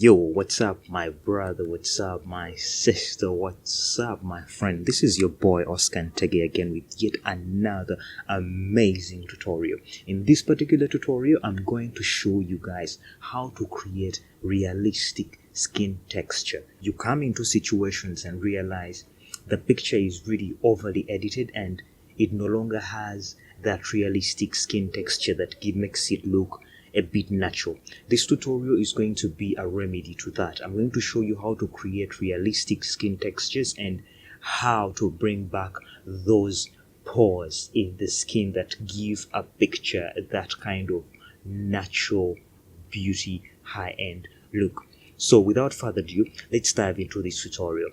Yo, what's up, my brother? What's up, my sister? What's up, my friend? This is your boy Oscar Ntege again with yet another amazing tutorial. In this particular tutorial, I'm going to show you guys how to create realistic skin texture. You come into situations and realize the picture is really overly edited and it no longer has that realistic skin texture that makes it look a bit natural. This tutorial is going to be a remedy to that. I'm going to show you how to create realistic skin textures and how to bring back those pores in the skin that give a picture that kind of natural beauty, high-end look. So without further ado, let's dive into this tutorial.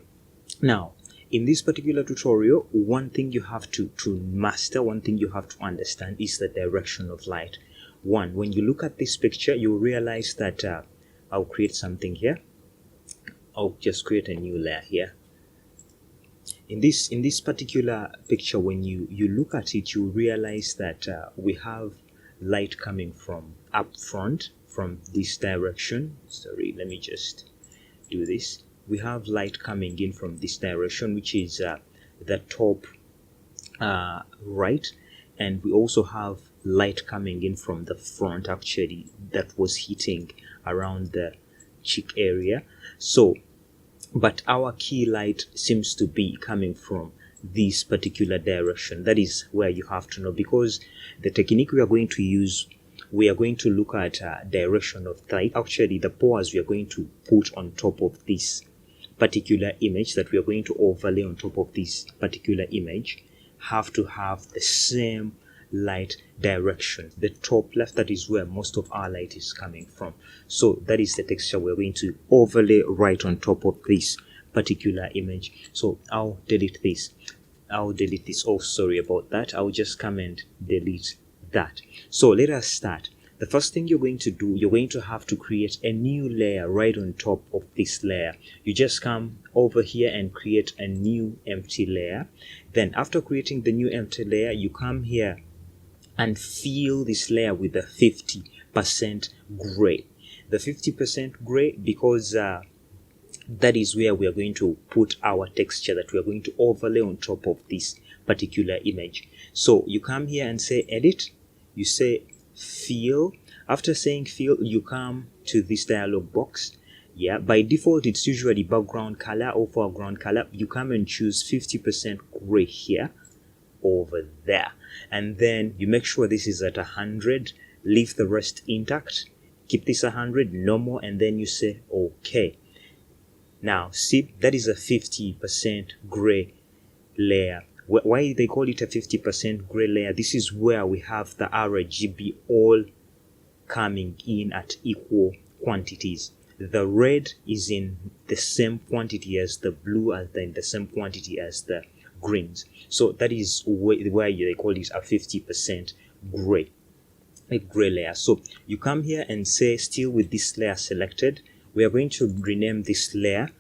Now, in this particular tutorial, one thing you have to master, one thing you have to understand is the direction of light. One, when you look at this picture, you'll realize that I'll create something here. I'll just create a new layer here. In this particular picture, when you look at it, you realize that we have light coming from up front, from this direction. Sorry, let me just do this. We have light coming in from this direction, which is the top right, and we also have light coming in from the front, actually, that was hitting around the cheek area. So, but our key light seems to be coming from this particular direction. That is where you have to know, because the technique we are going to use, we are going to look at direction of light. Actually, the pores we are going to put on top of this particular image, that we are going to overlay on top of this particular image, have to have the same light direction. The top left, that is where most of our light is coming from. So that is the texture we're going to overlay right on top of this particular image. So I'll delete this. Oh, sorry about that. I'll just come and delete that. So let us start. The first thing you're going to do, you're going to have to create a new layer right on top of this layer. You just come over here and create a new empty layer. Then after creating the new empty layer, you come here and fill this layer with the 50% gray. The 50% gray, because that is where we are going to put our texture that we are going to overlay on top of this particular image. So you come here and say edit, you say fill. After saying fill, you come to this dialog box. Yeah, by default it's usually background color or foreground color. You come and choose 50% gray here, over there, and then you make sure this is at 100, leave the rest intact, keep this 100 normal, and then you say okay. Now see, that is a 50% gray layer. Why they call it a 50% gray layer? This is where we have the RGB all coming in at equal quantities. The red is in the same quantity as the blue, and then the same quantity as the greens. So that is where they call it a 50% gray, a gray layer. So you come here and say, still with this layer selected, we are going to rename this layer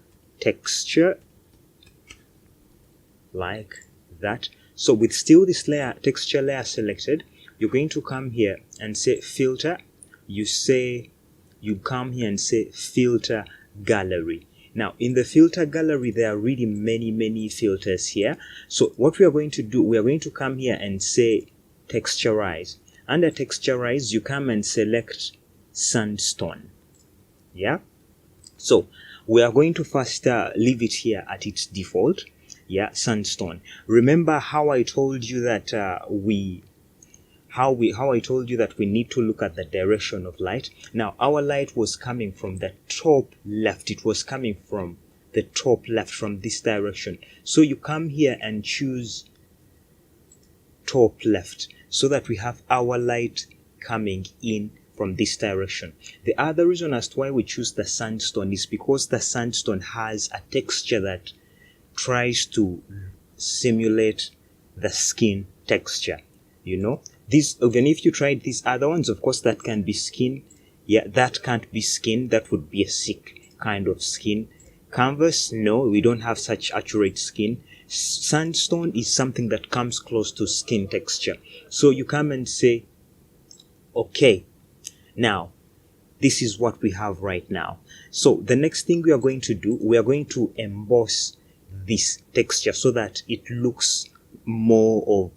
texture, like that. So with still this layer texture layer selected, you're going to come here and say filter. You come here and say filter gallery. Now in the filter gallery, there are really many filters here. So what we are going to do, we are going to come here and say texturize. Under texturize, you come and select sandstone. Yeah, so we are going to first leave it here at its default. Yeah, sandstone. Remember how I told you that I told you that we need to look at the direction of light. Now our light was coming from the top left. It was coming from the top left, from this direction. So you come here and choose top left, so that we have our light coming in from this direction. The other reason as to why we choose the sandstone is because the sandstone has a texture that tries to simulate the skin texture. You know, this, even if you tried these other ones, of course that can be skin. Yeah, that can't be skin. That would be a sick kind of skin. Canvas, no, we don't have such accurate skin. Sandstone is something that comes close to skin texture. So you come and say okay. Now this is what we have right now. So the next thing we are going to do, we are going to emboss this texture so that it looks more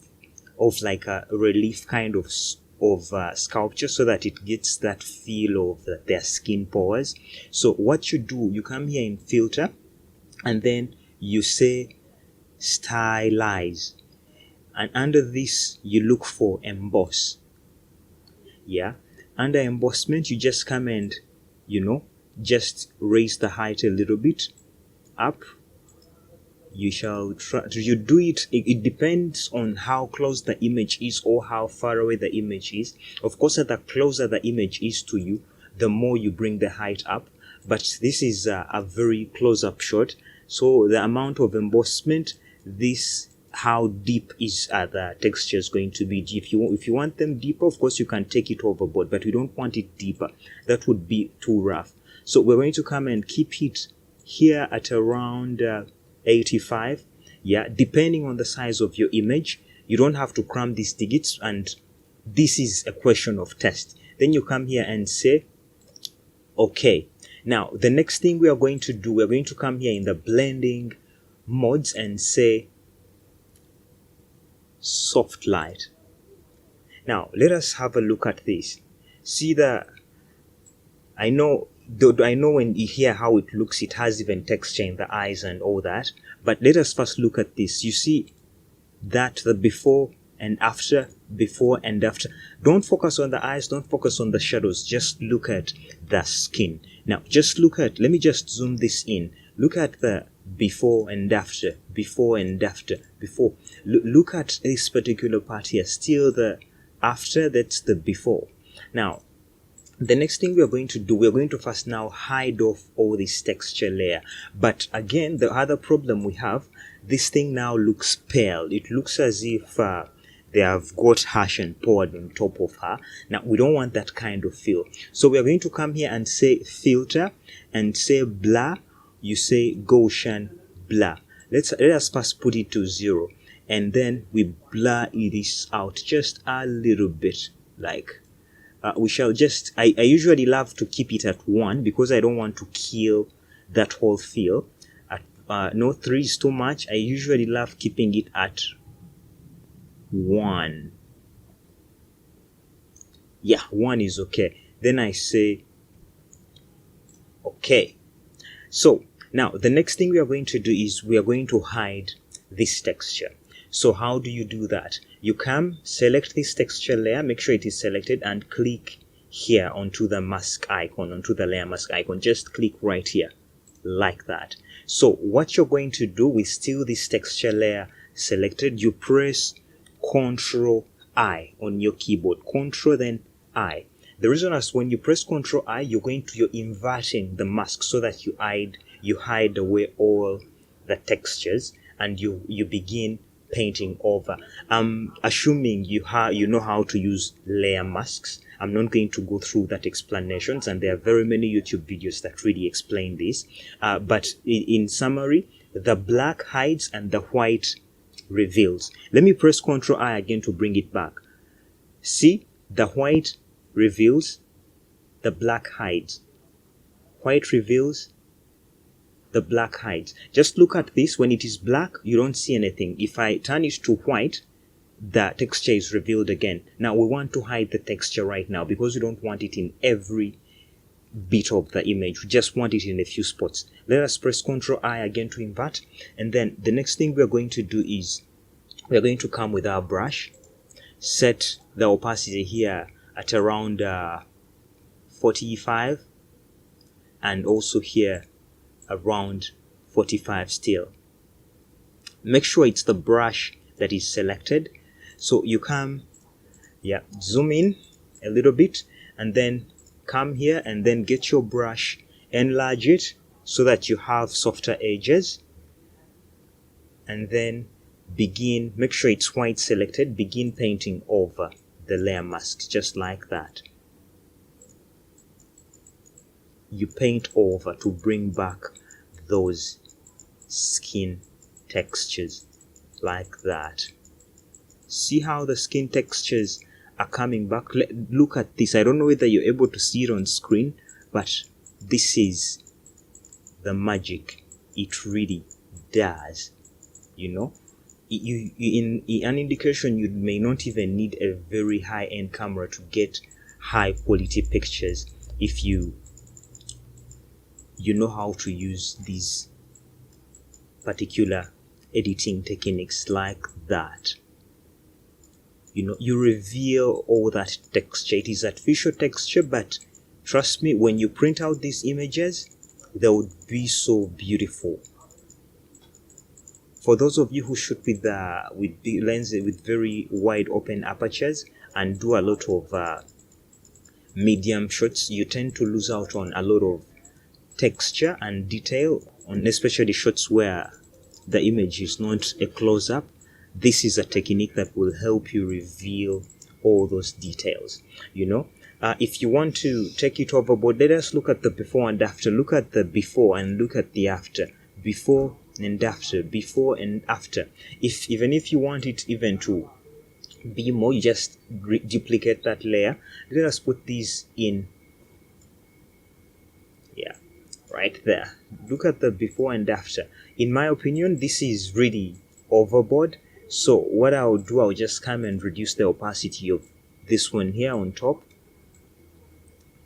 of like a relief kind of sculpture, so that it gets that feel of their skin pores. So what you do, you come here in filter, and then you say stylize, and under this you look for emboss. Yeah, under embossment you just come and just raise the height a little bit up. You shall try you do it depends on how close the image is or how far away the image is. Of course, the closer the image is to you, the more you bring the height up, but this is a very close-up shot, so the amount of embossment, this how deep is the textures going to be. If you want them deeper, of course you can take it overboard, but we don't want it deeper. That would be too rough. So we're going to come and keep it here at around 85. Yeah, depending on the size of your image. You don't have to cram these digits, and this is a question of test. Then you come here and say okay. Now the next thing we are going to do, we're going to come here in the blending modes and say soft light. Now let us have a look at this. See I know when you hear how it looks, it has even texture in the eyes and all that, but let us first look at this. You see that the before and after, before and after. Don't focus on the eyes, don't focus on the shadows, just look at the skin. Now just let me just zoom this in. Look at the before and after, before and after, before. Look at this particular part here, still the after, that's the before. Now the next thing we are going to do, we're going to first now hide off all this texture layer. But again, the other problem we have, this thing now looks pale. It looks as if they have got harsh and poured on top of her. Now we don't want that kind of feel. So we are going to come here and say filter and say blur. You say Gaussian blur. Let us first put it to 0, and then we blur this out just a little bit, like we shall just I usually love to keep it at 1 because I don't want to kill that whole feel. No, 3 is too much. I usually love keeping it at 1. Yeah, 1 is okay. Then I say okay. So now the next thing we are going to do is we are going to hide this texture. So how do you do that? You come, select this texture layer, make sure it is selected, and click here onto the mask icon, onto the layer mask icon. Just click right here, like that. So what you're going to do with still this texture layer selected, you press Ctrl I on your keyboard. Ctrl then I. The reason is when you press Ctrl I, you're inverting the mask so that you hide away all the textures, and you begin painting over. I'm assuming you know how to use layer masks. I'm not going to go through that explanations, and there are very many YouTube videos that really explain this. But in summary, the black hides and the white reveals. Let me press Ctrl I again to bring it back. See, the white reveals, the black hides. White reveals, the black hides. Just look at this. When it is black, you don't see anything. If I turn it to white, the texture is revealed again. Now we want to hide the texture right now because we don't want it in every bit of the image. We just want it in a few spots. Let us press Ctrl I again to invert, and then the next thing we are going to do is we are going to come with our brush, set the opacity here at around 45, and also here around 45 still. Make sure it's the brush that is selected. So you come, zoom in a little bit, and then come here and then get your brush, enlarge it so that you have softer edges, and then make sure it's white selected, begin painting over the layer mask just like that. You paint over to bring back those skin textures like that. See how the skin textures are coming back. Look at this. I don't know whether you're able to see it on screen, but this is the magic it really does. You know, in an indication, you may not even need a very high-end camera to get high quality pictures if you know how to use these particular editing techniques like that. You know, you reveal all that texture. It is artificial texture, but trust me, when you print out these images, they would be so beautiful. For those of you who shoot with big lenses with very wide open apertures and do a lot of medium shots, you tend to lose out on a lot of texture and detail, on especially shots where the image is not a close-up. This is a technique that will help you reveal all those details. You know, if you want to take it overboard, let us look at the before and after. Look at the before and look at the after. Before and after. Before and after. Even if you want it even to be more, you just duplicate that layer. Let us put these in. Yeah, right there. Look at the before and after. In my opinion, this is really overboard. So what I'll do, I'll just come and reduce the opacity of this one here on top,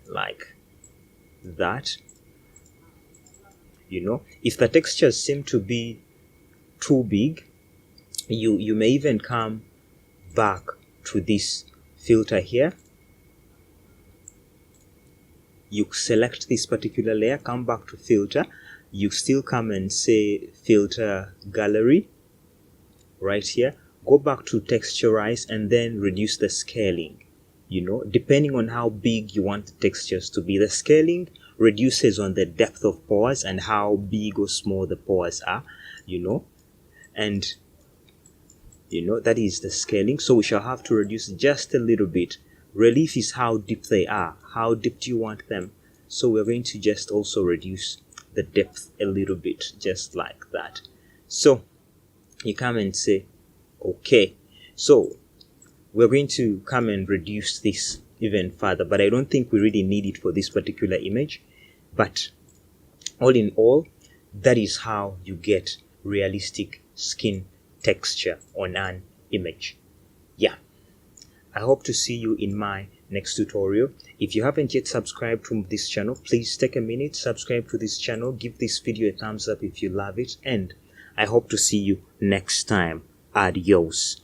like that. You know, if the textures seem to be too big, you may even come back to this filter here. You select this particular layer, come back to filter. You still come and say filter gallery right here. Go back to texturize and then reduce the scaling. You know, depending on how big you want the textures to be. The scaling reduces on the depth of pores and how big or small the pores are, you know, and you know, that is the scaling. So we shall have to reduce just a little bit. Relief is how deep they are. How deep do you want them? So we're going to just also reduce the depth a little bit, just like that. So you come and say, okay. So we're going to come and reduce this even further, but I don't think we really need it for this particular image. But all in all, that is how you get realistic skin texture on an image. Yeah, I hope to see you in my next tutorial. If you haven't yet subscribed to this channel, please take a minute, subscribe to this channel, give this video a thumbs up if you love it, and I hope to see you next time. Adios.